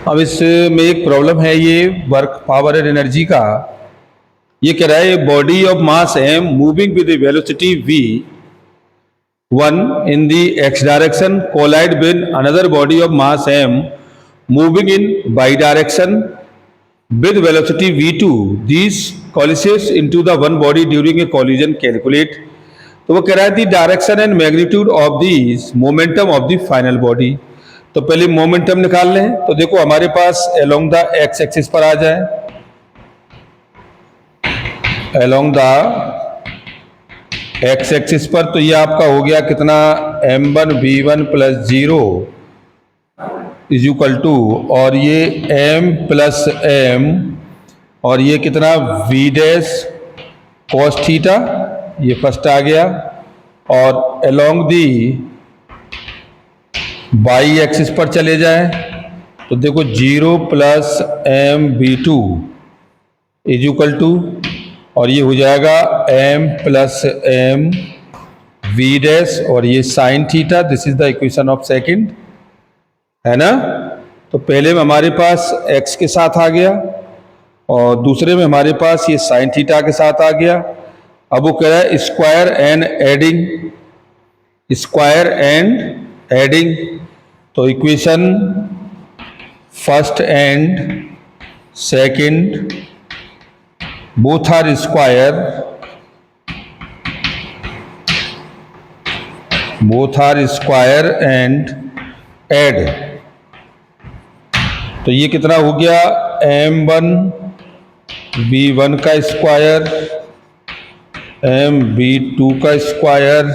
अब इसमें एक प्रॉब्लम है, ये वर्क पावर एंड एनर्जी का। ये कह रहा है body of mass M moving with velocity v one in the x direction collide with another body of mass m moving in y direction with velocity v2 these collides into the one body during a collision calculate। तो वो कह रहा है the direction and magnitude of the momentum of the final body. तो पहले momentum निकाल लें। तो देखो हमारे पास अलोंग द एक्स एक्सिस पर आ जाए, अलोंग द एक्स एक्सिस पर, तो ये आपका हो गया कितना m1 v1 plus 0 is equal to, और ये m प्लस m और ये कितना v डैश cos थीटा, ये फर्स्ट आ गया। और अलोंग दी y एक्सिस पर चले जाए तो देखो 0 plus m v2 is equal to, और ये हो जाएगा m plus m v dash और ये sine theta. This is the equation of second, है ना। तो पहले में हमारे पास x के साथ आ गया और दूसरे में हमारे पास ये साइन थीटा के साथ आ गया। अब वो कह रहा है square and adding, square and adding. तो equation first and second both are square, both are square and add. तो ये कितना हो गया m1 v1 का स्क्वायर m v2 का square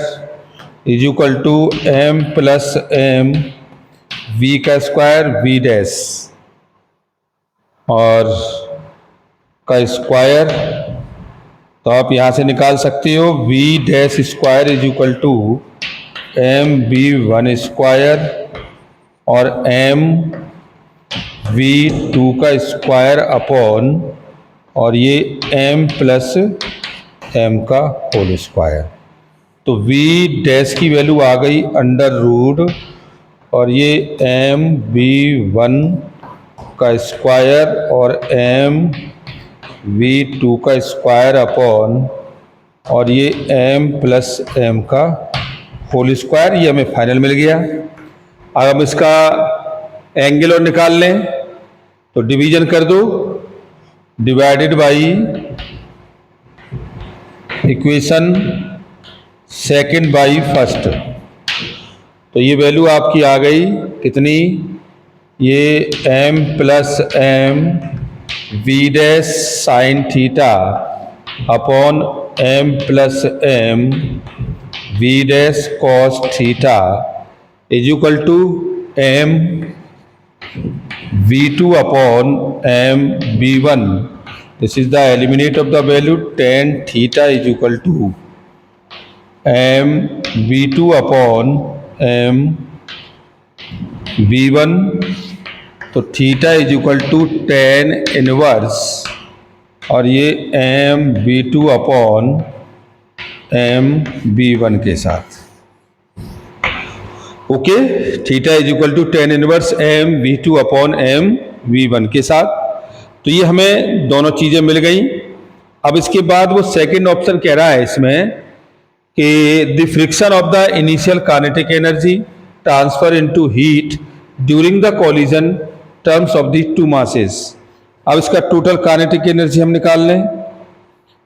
is equal to m plus m v का square v dash और का स्क्वायर। तो आप यहाँ से निकाल सकते हो v dash square is equal to m v1 square और m v2 का स्क्वायर अपॉन और ये m प्लस m का होल स्क्वायर। तो v डैश की वैल्यू आ गई अंडर रूट और ये m v1 का स्क्वायर और m v2 का स्क्वायर अपॉन और ये m प्लस m का होल स्क्वायर। ये हमें फाइनल मिल गया। अब हम इसका एंगल और निकाल लें तो डिवीजन कर दो, divided by equation second by first. तो ये वैल्यू आपकी आ गई कितनी, ये m plus m v dash sine theta upon m plus m v dash cos theta is equal to m v2 upon m v1। This is the eliminate of the value tan theta is equal to m v2 upon m v1। तो theta is equal to tan inverse और ये m v2 upon m v1 के साथ। Okay, theta is equal to tan inverse m v2 upon m v1 के साथ। तो ये हमें दोनों चीजें मिल गई। अब इसके बाद वो सेकंड ऑप्शन कह रहा है इसमें कि the friction of the initial kinetic energy transfer into heat during the collision terms of the two masses. अब इसका टोटल काइनेटिक एनर्जी हम निकाल लें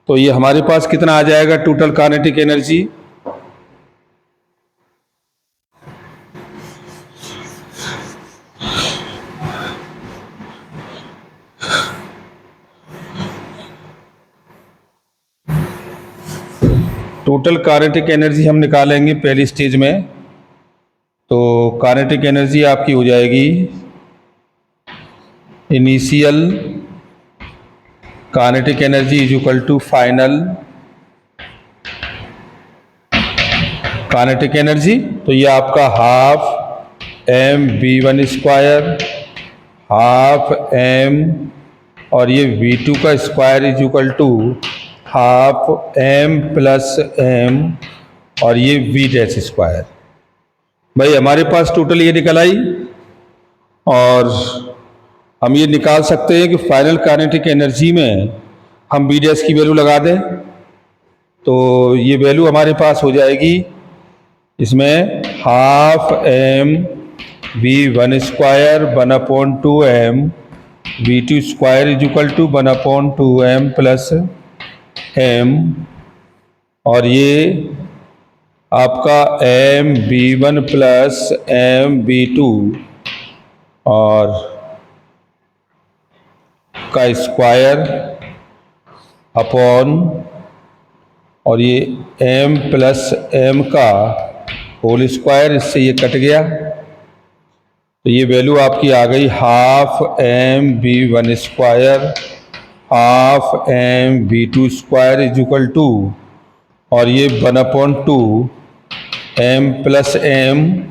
तो ये हमारे पास कितना आ जाएगा total kinetic energy, total kinetic energy हम निकालेंगे पहली स्टेज में। तो काइनेटिक एनर्जी आपकी हो जाएगी initial kinetic energy is equal to final kinetic energy. तो ये आपका half m v1 square half m और ये v2 का square is equal to half m plus m और ये v डैश स्क्वायर। भाई हमारे पास टोटल ये निकल आई और हम ये निकाल सकते हैं कि फाइनल काइनेटिक एनर्जी में हम बी डैश की वैल्यू लगा दें, तो ये वैल्यू हमारे पास हो जाएगी इसमें half M V one square 1/2m V two square is equal to 1/2m plus m, और ये आपका M B one plus M B two और का स्क्वायर अपॉन, और ये m प्लस m का होल स्क्वायर, इससे ये कट गया, तो ये वैल्यू आपकी आ गई half M B one square half M B two square is equal to, और ये 1/2 m प्लस m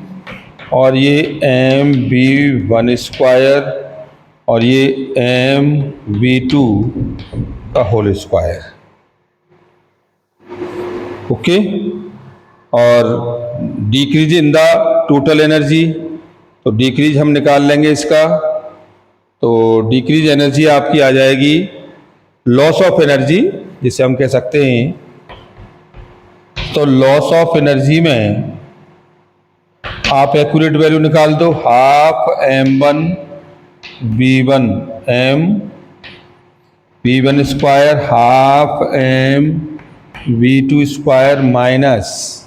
और ये एम बी वन स्क्वायर और ये एम बी टू का होल स्क्वायर। ओके, और decrease in the total energy, तो decrease हम निकाल लेंगे इसका, तो डिक्रीज एनर्जी आपकी आ जाएगी लॉस ऑफ एनर्जी जिसे हम कह सकते हैं, तो लॉस ऑफ एनर्जी में आप एक्यूरेट वैल्यू निकाल दो, half M one B one M B one square half M V two square minus,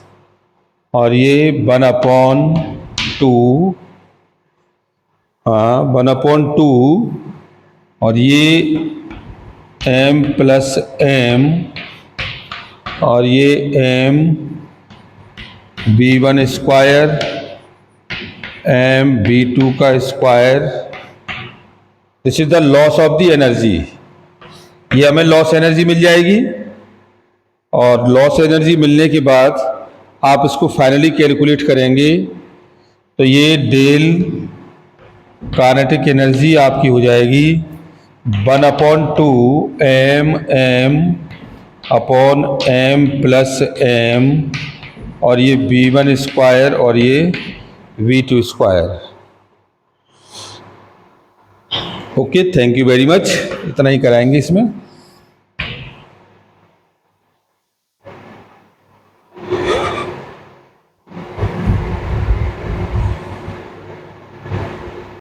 और ये 1/2, हाँ 1/2, और ये m प्लस m और ये m b one square m b two का square, this is the loss of the energy. ये हमें लॉस एनर्जी मिल जाएगी, और लॉस एनर्जी मिलने के बाद आप इसको फाइनली कैलकुलेट करेंगे तो ये डेल काइनेटिक एनर्जी आपकी हो जाएगी 1/2 m upon m plus m और ये बी वन स्क्वायर और ये V two square. Okay, thank you very much, इतना ही कराएंगे इसमें।